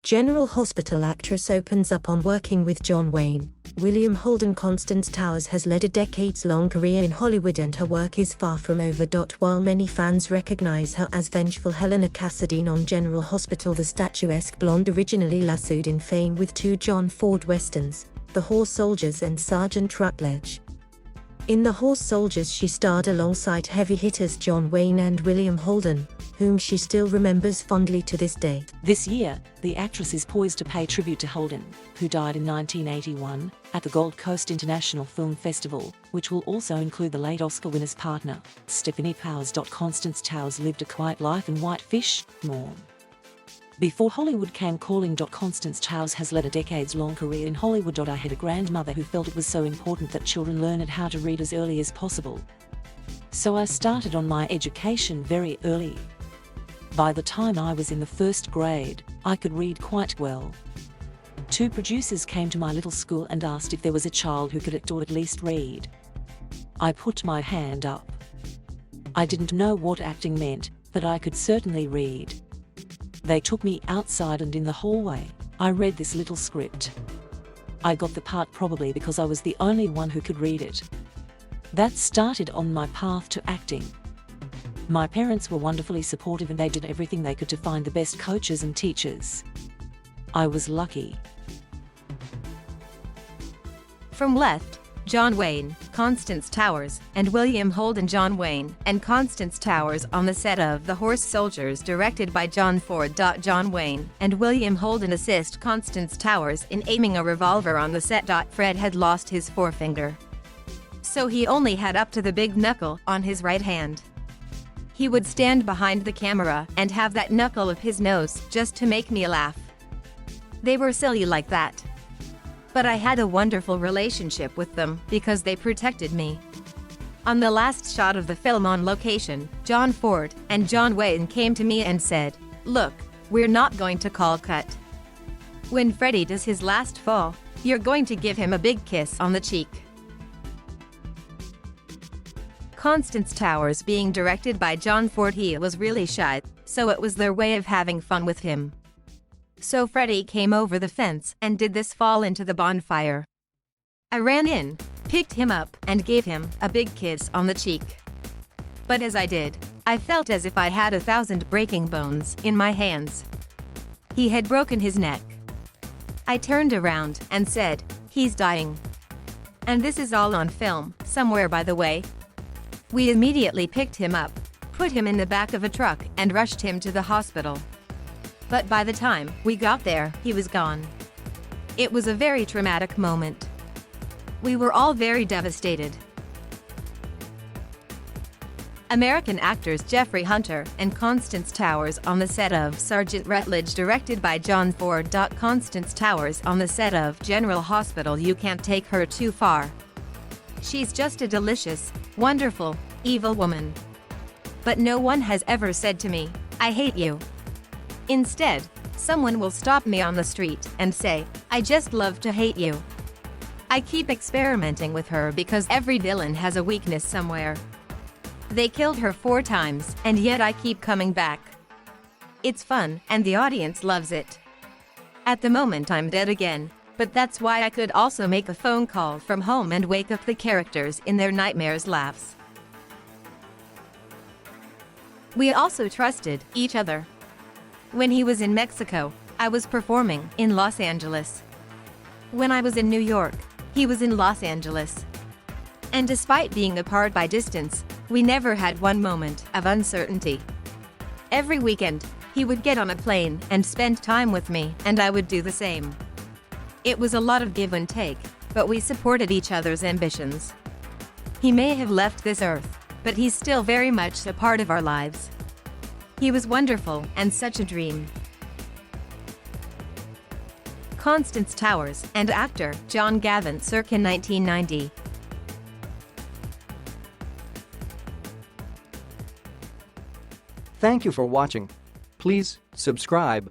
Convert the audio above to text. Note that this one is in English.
General Hospital actress opens up on working with John Wayne. HoldenConstance Towers has led a decades-long career in Hollywood and her work is far from over. While many fans recognize her as vengeful Helena Cassadine on General Hospital, the statuesque blonde originally lassoed in fame with two John Ford westerns, The Horse Soldiers and Sergeant Rutledge. In The Horse Soldiers she starred alongside heavy hitters John Wayne and William Holden, whom she still remembers fondly to this day. This year, the actress is poised to pay tribute to Holden, who died in 1981, at the Gold Coast International Film Festival, which will also include the late Oscar winner's partner, Stephanie Powers. Constance Towers lived a quiet life in Whitefish, Morn. Before Hollywood came calling. Constance Towers has led a decades-long career in Hollywood. I had a grandmother who felt it was so important that children learned how to read as early as possible. So I started on my education very early. By the time I was in the first grade, I could read quite well. Two producers came to my little school and asked if there was a child who could act or at least read. I put my hand up. I didn't know what acting meant, but I could certainly read. They took me outside and in the hallway, I read this little script. I got the part probably because I was the only one who could read it. That started on my path to acting. My parents were wonderfully supportive and they did everything they could to find the best coaches and teachers. I was lucky. From left, John Wayne, Constance Towers, and William Holden. John Wayne and Constance Towers on the set of The Horse Soldiers, directed by John Ford. John Wayne and William Holden assist Constance Towers in aiming a revolver on the set. Fred had lost his forefinger, so he only had up to the big knuckle on his right hand. He would stand behind the camera and have that knuckle of his nose just to make me laugh. They were silly like that. But I had a wonderful relationship with them because they protected me. On the last shot of the film on location, John Ford and John Wayne came to me and said, "Look, we're not going to call cut. When Freddie does his last fall, you're going to give him a big kiss on the cheek." Constance Towers being directed by John Ford, he was really shy, so it was their way of having fun with him. So Freddie came over the fence and did this fall into the bonfire. I ran in, picked him up, and gave him a big kiss on the cheek. But as I did, I felt as if I had 1,000 breaking bones in my hands. He had broken his neck. I turned around and said, "He's dying." And this is all on film, somewhere by the way. We immediately picked him up, put him in the back of a truck, and rushed him to the hospital. But by the time we got there, he was gone. It was a very traumatic moment. We were all very devastated. American actors Jeffrey Hunter and Constance Towers on the set of Sergeant Rutledge, directed by John Ford. Constance Towers on the set of General Hospital. You can't take her too far. She's just a delicious, wonderful, evil woman. But no one has ever said to me, "I hate you." Instead, someone will stop me on the street and say, "I just love to hate you." I keep experimenting with her because every villain has a weakness somewhere. They killed her 4 times, and yet I keep coming back. It's fun, and the audience loves it. At the moment I'm dead again, but that's why I could also make a phone call from home and wake up the characters in their nightmares' laughs. We also trusted each other. When he was in Mexico, I was performing in Los Angeles. When I was in New York, he was in Los Angeles. And despite being apart by distance, we never had one moment of uncertainty. Every weekend, he would get on a plane and spend time with me, and I would do the same. It was a lot of give and take, but we supported each other's ambitions. He may have left this earth, but he's still very much a part of our lives. He was wonderful and such a dream. Constance Towers and actor John Gavin, circa 1990. Thank you for watching. Please subscribe.